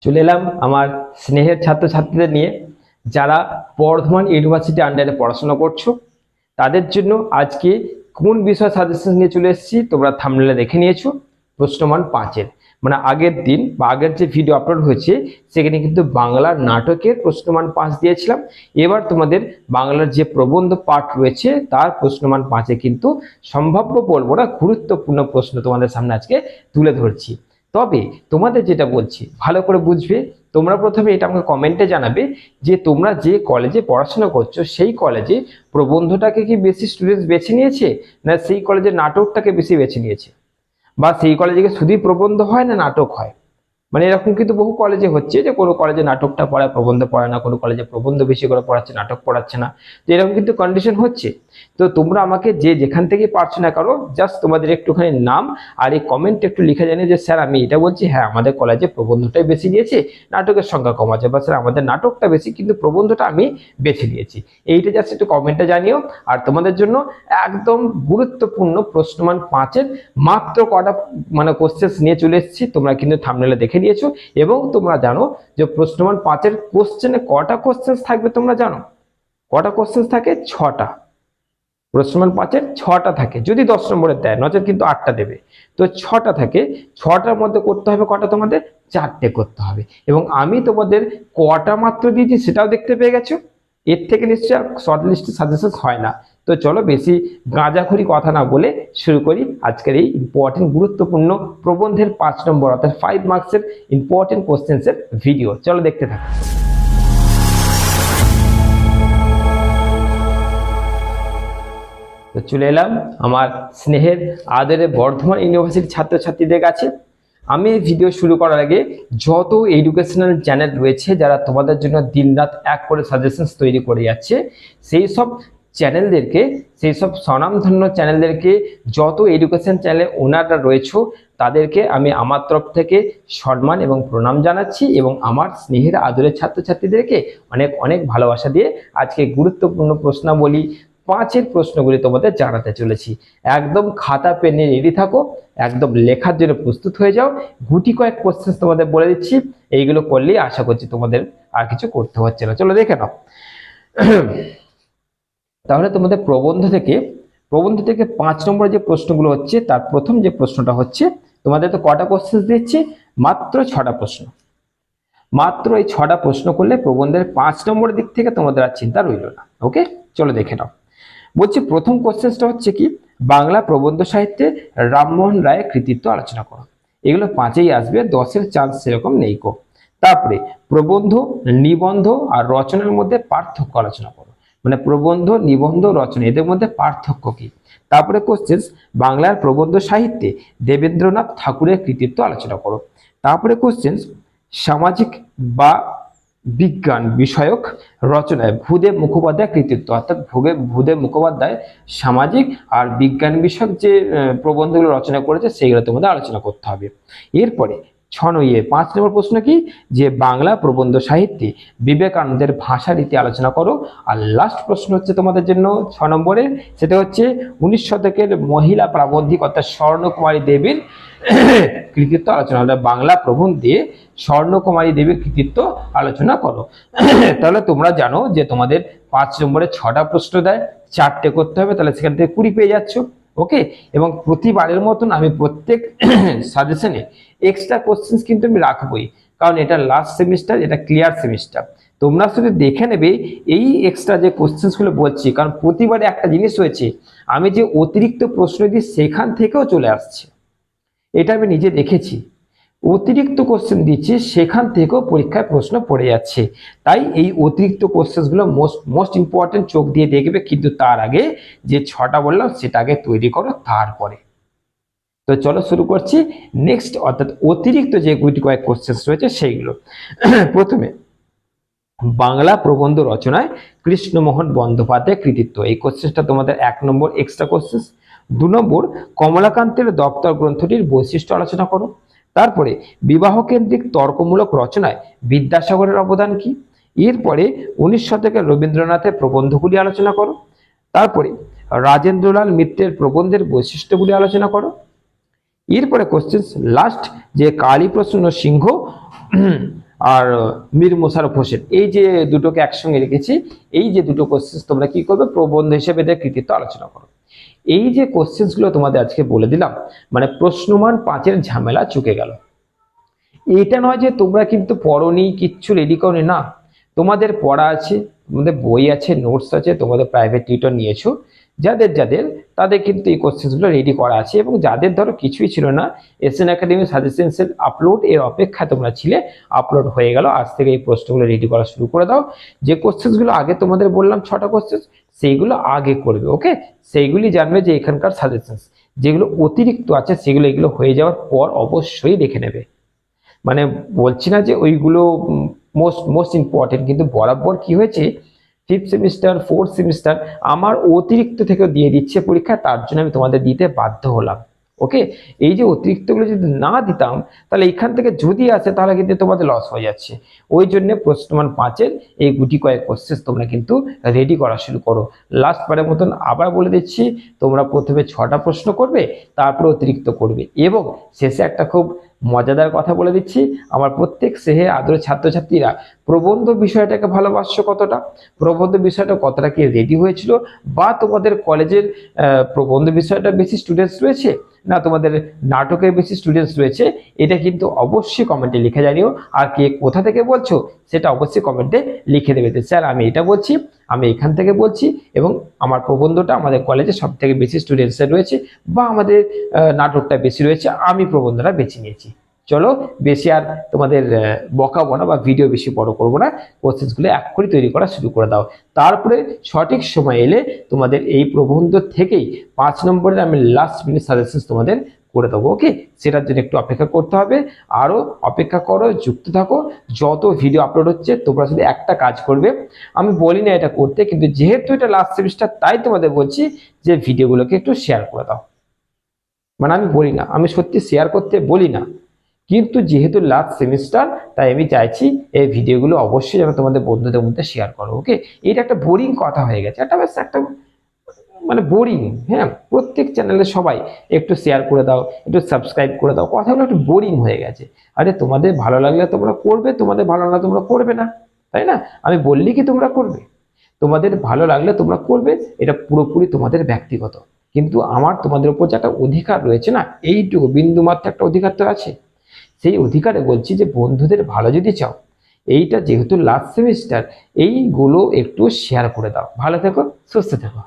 চলে এলাম আমার স্নেহের ছাত্রছাত্রীদের নিয়ে যারা বর্ধমান ইউনিভার্সিটি আন্ডারে পড়াশোনা করছো। তাদের জন্য আজকে কোন বিষয় সাজেশন নিয়ে চলে এসেছি তোমরা থাম্বনেলে দেখে নিয়েছো। প্রশ্নমান 5-এর মানে আগের দিন বা আগের যে ভিডিও আপলোড হয়েছে সেখানে কিন্তু বাংলার নাটকের প্রশ্নমান 5 দিয়েছিলাম। এবার তোমাদের বাংলার যে প্রবন্ধ পাঠ রয়েছে তার প্রশ্নমান 5-এ কিন্তু সম্ভাব্য বলবো না, গুরুত্বপূর্ণ প্রশ্ন তোমাদের সামনে আজকে তুলে ধরছি। তবে তোমাদের যেটা বলছি ভালো করে বুঝবে। তোমরা প্রথমে এটা আমাকে কমেন্টে জানাবে যে তোমরা যে কলেজে পড়াশোনা করছো সেই কলেজে প্রবন্ধটাকে কি বেশি স্টুডেন্টস বেছে নিয়েছে, না সেই কলেজের নাটকটাকে বেশি বেছে নিয়েছে, বা সেই কলেজে কি শুধুই প্রবন্ধ হয় না নাটক হয়। মানে এরকম কিন্তু বহু কলেজে হচ্ছে যে কোনো কলেজে নাটকটা পড়ায় প্রবন্ধ পড়ায় না, কোনো কলেজে প্রবন্ধ বেশি করে পড়াচ্ছে নাটক পড়াচ্ছে না। তো এরকম কিন্তু কন্ডিশন হচ্ছে। তো তোমরা আমাকে যে যেখান থেকে পারছো না করো, জাস্ট তোমাদের একটুখানি নাম আর এই কমেন্ট একটু লিখে জানিয়ে যে স্যার আমি এটা বলছি, হ্যাঁ আমাদের কলেজে প্রবন্ধটাই বেশি নিয়েছে, নাটকের সংখ্যা কম আছে, বা স্যার আমাদের নাটকটা বেশি কিন্তু প্রবন্ধটা আমি বেছে নিয়েছি। এইটা জাস্ট একটু কমেন্টে জানিও। আর তোমাদের জন্য একদম গুরুত্বপূর্ণ প্রশ্নমান 5-এর মাত্র কটা মানে কোশ্চেন নিয়ে চলে এসেছি। তোমরা কিন্তু থাম্বনেলে দেখে নিয়েছো এবং তোমরা জানো যে প্রশ্নমান 5-এর কোশ্চেনে কটা কোশ্চেন থাকবে। তোমরা জানো কটা কোশ্চেন থাকে? 6টা। প্রশ্নমান 5-এর 6টা থাকে, যদি 10 নম্বরের দেয়, নচেত কিন্তু 8টা দেবে। তো 6টা থাকে, 6টার মধ্যে করতে হবে কটা? তোমাদের 4টে করতে হবে। এবং আমি তোমাদের কটা মাত্র দিয়েছি সেটাও দেখতে পেয়ে গেছো। এর থেকে নিশ্চয়ই শর্ট লিস্টে সাজেশন হয় না। তো চলো বেশি গাঁজাখড়ি কথা না বলে শুরু করি আজকের এই ইম্পর্টেন্ট গুরুত্বপূর্ণ প্রবন্ধের 5 নম্বর অর্থাৎ 5 মার্কসের ইম্পর্টেন্ট কোশ্চেন্সের ভিডিও। চলো দেখতে থাকো। তো চলে এলাম আমার স্নেহের আদরের বর্ধমান ইউনিভার্সিটির ছাত্রছাত্রীদের কাছে। আমি এই ভিডিও শুরু করার আগে যত এডুকেশনাল চ্যানেল রয়েছে যারা তোমাদের জন্য দিনরাত এক করে সাজেশনস তৈরি করে যাচ্ছে, সেই সব চ্যানেলদেরকে, সেই সব স্বনামধন্য চ্যানেলদেরকে, যত এডুকেশন চ্যানেলে ওনাররা রয়েছে তাদেরকে আমি আমার তরফ থেকে সম্মান এবং প্রণাম জানাচ্ছি এবং আমার স্নেহের আদরের ছাত্রছাত্রীদেরকে অনেক অনেক ভালোবাসা দিয়ে আজকে গুরুত্বপূর্ণ প্রশ্নাবলী 5-এর প্রশ্নগুলি তোমাদের জানাতে চলেছি। একদম খাতা পেন নিয়ে রেডি থাকো, একদম লেখার জন্য প্রস্তুত হয়ে যাও। গুটি কয়েক কোশ্চেন তোমাদের বলে দিচ্ছি, এইগুলো করলেই আশা করছি তোমাদের আর কিছু করতে হচ্ছে না। চলো দেখে নাও। তাহলে তোমাদের প্রবন্ধ থেকে 5 নম্বরের যে প্রশ্নগুলো হচ্ছে তার প্রথম যে প্রশ্নটা হচ্ছে, তোমাদের তো কটা কোশ্চেন দিচ্ছি? মাত্র 6টা প্রশ্ন। মাত্র এই 6টা প্রশ্ন করলে প্রবন্ধের 5 নম্বরের দিক থেকে তোমাদের আর চিন্তা রইল না। ওকে, চলো দেখে নাও। বলছি প্রথম কোশ্চেনটা হচ্ছে কি, বাংলা প্রবন্ধ সাহিত্যে রামমোহন রায়ের কৃতিত্ব আলোচনা করো। এগুলো 5-এই আসবে, 10-এর চান্স সেরকম নেই কো। তারপরে প্রবন্ধ, নিবন্ধ আর রচনার মধ্যে পার্থক্য আলোচনা করো। মানে প্রবন্ধ, নিবন্ধ, রচনা এদের মধ্যে পার্থক্য কি। তারপরে কোশ্চেন, বাংলার প্রবন্ধ সাহিত্যে দেবেন্দ্রনাথ ঠাকুরের কৃতিত্ব আলোচনা করো। তারপরে কোশ্চেন, সামাজিক বা বিজ্ঞান বিষয়ক রচনায় ভূদেব মুখোপাধ্যায় কৃতিত্ব, অর্থাৎ ভূদেব মুখোপাধ্যায় সামাজিক আর বিজ্ঞান বিষয়ক যে প্রবন্ধগুলো রচনা করেছে সেইগুলো তোমাদের আলোচনা করতে হবে। এরপরে 5 নম্বর প্রশ্ন কি, যে বাংলা প্রবন্ধ সাহিত্যে বিবেকানন্দের ভাষা রীতি আলোচনা করো। আর লাস্ট প্রশ্ন হচ্ছে তোমাদের জন্য 6 নম্বরের, সেটা হচ্ছে 19 শতকের মহিলা প্রাবন্ধিক অর্থাৎ স্বর্ণকুমারী দেবীর কৃতিত্ব আলোচনা হলো। বাংলা প্রবন্ধে স্বর্ণকুমারী দেবীর কৃতিত্ব আলোচনা করো। তাহলে তোমরা জানো যে তোমাদের 5 নম্বরে 6টা প্রশ্ন দেয়, 4টে করতে হবে, তাহলে সেখান থেকে 20 পেয়ে যাচ্ছ। ওকে, এবং প্রতিবারের মতন আমি প্রত্যেক সাজেশনে এক্সট্রা কোশ্চেন্স কিন্তু আমি রাখবোই, কারণ এটা লাস্ট সেমিস্টার, এটা ক্লিয়ার সেমিস্টার। তোমরা শুধু দেখে নেবে এই এক্সট্রা যে কোশ্চেন্সগুলো বলছি, কারণ প্রতিবারে একটা জিনিস হয়েছে, আমি যে অতিরিক্ত প্রশ্ন দিই সেখান থেকেও চলে আসছে। এটা আমি নিজে দেখেছি, অতিরিক্ত কোশ্চেন দিচ্ছি সেখান থেকেও পরীক্ষায় প্রশ্ন পড়ে যাচ্ছে। তাই এই অতিরিক্ত কোশ্চেনগুলো মোস্ট ইম্পর্টেন্ট, চোখ দিয়ে দেখবে, কিন্তু তার আগে যে 6টা বললাম সেটা আগে তৈরি করো তারপরে। তো চলো শুরু করছি নেক্সট, অর্থাৎ অতিরিক্ত যে গুটি কয়েক কোশ্চেন রয়েছে সেইগুলো। প্রথমে, বাংলা প্রবন্ধ রচনায় কৃষ্ণমোহন বন্দ্যোপাধ্যায়ের কৃতিত্ব, এই কোশ্চেনটা তোমাদের 1 নম্বর এক্সট্রা কোশ্চেন। 2 নম্বর, কমলাকান্তের দপ্তর গ্রন্থটির বৈশিষ্ট্য আলোচনা করো। তারপরে, বিবাহ কেন্দ্রিক তর্কমূলক রচনায় বিদ্যাসাগরের অবদান কি। এরপরে 19 শতকের রবীন্দ্রনাথের প্রবন্ধগুলি আলোচনা করো। তারপরে রাজেন্দ্রলাল মিত্রের প্রবন্ধের বৈশিষ্ট্যগুলি আলোচনা করো। এরপরে কোশ্চেন লাস্ট, যে কালীপ্রসন্ন সিংহ আর মীর মোশাররফ হোসেন, এই যে দুটোকে একসঙ্গে রেখেছি। এই যে দুটো কোশ্চেন তোমরা কি করবে, প্রবন্ধ হিসেবে এদের কৃতিত্ব আলোচনা করো। এই যে কোশ্চেন গুলো তোমাদের আজকে বলে দিলাম, মানে প্রশ্নমান 5-এর ঝামেলা চুকে গেল। এটা নয় যে তোমরা কিন্তু পড়োনি, কিচ্ছু রেডি করোনি, না, তোমাদের পড়া আছে, তোমাদের বই আছে, নোটস আছে, তোমাদের প্রাইভেট টিউটর নিয়েছো, যাদের তাদের কিন্তু এই কোশ্চেনগুলো রেডি করা আছে। এবং যাদের ধরো কিছুই ছিল না, SN academy suggestion cell upload এর অপেক্ষায় তোমরা ছিলে, আপলোড হয়ে গেল। আজ থেকে এই প্রশ্নগুলো রেডি করা শুরু করে দাও। যে কোশ্চেনগুলো আগে তোমাদের বললাম 6টা কোশ্চেন, সেইগুলো আগে করবে, ওকে? সেইগুলি জানবে যে এখানকার সাজেশন, যেগুলো অতিরিক্ত আছে সেগুলো এগুলো হয়ে যাওয়ার পর অবশ্যই দেখে নেবে। মানে বলছি না যে ওইগুলো মোস্ট ইম্পর্টেন্ট, কিন্তু বরাবর কি হয়েছে, 5th সেমিস্টার 4th সেমিস্টার আমার অতিরিক্ত থেকে দিয়ে দিচ্ছে পরীক্ষা, তার জন্য আমি তোমাদের দিতে বাধ্য হলাম, ওকে? এই যে অতিরিক্তগুলো যদি না দিতাম, তাহলে এখান থেকে যদি আসে তাহলে কিন্তু তোমাদের লস হয়ে যাচ্ছে। ওই জন্য প্রশ্নমান 5-এর এই গুটি কয়েক কোশ্চেন তোমরা কিন্তু রেডি করা শুরু করো। লাস্ট বারের মতন আবার বলে দিচ্ছি, তোমরা প্রথমে 6টা প্রশ্ন করবে, তারপর অতিরিক্ত করবে, এবং শেষে একটা খুব মজাদার কথা বলে দিচ্ছি, আমার প্রত্যেক সেহে আদরের ছাত্রছাত্রীরা, প্রবন্ধ বিষয়টাকে ভালোবাসছো কতটা, প্রবন্ধ বিষয়টা কতটা কি রেডি হয়েছিল, বা তোমাদের কলেজের প্রবন্ধ বিষয়টা বেশি স্টুডেন্টস রয়েছে না তোমাদের নাটকের বেশি স্টুডেন্টস রয়েছে, এটা কিন্তু অবশ্যই কমেন্টে লিখে জানিও। আর কে কোথা থেকে বলছো সেটা অবশ্যই কমেন্টে লিখে দেবে, স্যার আমি এটা বলছি, আমি এখান থেকে বলছি, এবং আমার প্রবন্ধটা আমাদের কলেজে সব থেকে বেশি স্টুডেন্টসের রয়েছে, বা আমাদের নাটকটা বেশি রয়েছে, আমি প্রবন্ধটা বেছে নিয়েছি। চলো, বেশি আর তোমাদের বকাবো না বা ভিডিও বেশি বড় করবো না, কোশ্চেনগুলো এক করে তৈরি করা শুরু করে দাও। তারপরে সঠিক সময় এলে তোমাদের এই প্রবন্ধ থেকেই 5 নম্বরের আমি লাস্ট মিনিট সাজেশন তোমাদের করে দেবো, ওকে? সেটার জন্য একটু অপেক্ষা করতে হবে, আরো অপেক্ষা করো, যুক্ত থাকো। যত ভিডিও আপলোড হচ্ছে তোমরা শুধু একটা কাজ করবে, আমি বলি না এটা করতে, কিন্তু যেহেতু এটা লাস্ট সেমিস্টার তাই তোমাদের বলছি যে ভিডিওগুলোকে একটু শেয়ার করে দাও। মানে আমি বলি না, আমি সত্যি শেয়ার করতে বলি না, কিন্তু যেহেতু লাস্ট সেমিস্টার তাই আমি চাইছি এই ভিডিওগুলো অবশ্যই যেন তোমাদের বন্ধুদের মধ্যে শেয়ার করো, ওকে? এটা একটা বোরিং কথা হয়ে গেছে, একটা ব্যাস একটা মানে বোরিং। হ্যাঁ, প্রত্যেক চ্যানেলে সবাই একটু শেয়ার করে দাও, একটু সাবস্ক্রাইব করে দাও, কথাগুলো একটু বোরিং হয়ে গেছে। আরে তোমাদের ভালো লাগলে তোমরা করবে, তোমাদের ভালো না তোমরা করবে না, তাই না? আমি বললি কি তোমরা করবে? তোমাদের ভালো লাগলে তোমরা করবে, এটা পুরোপুরি তোমাদের ব্যক্তিগত। কিন্তু আমার তোমাদের উপর যে একটা অধিকার রয়েছে না, এইটুকু বিন্দুমাত্র একটা অধিকার তো আছে। সেই অধিকারে বলছি যে বন্ধুদের ভালো যদি চাও, এইটা যেহেতু লাস্ট সেমিস্টার, এইগুলো একটু শেয়ার করে দাও। ভালো থেকো, সুস্থ থেকো।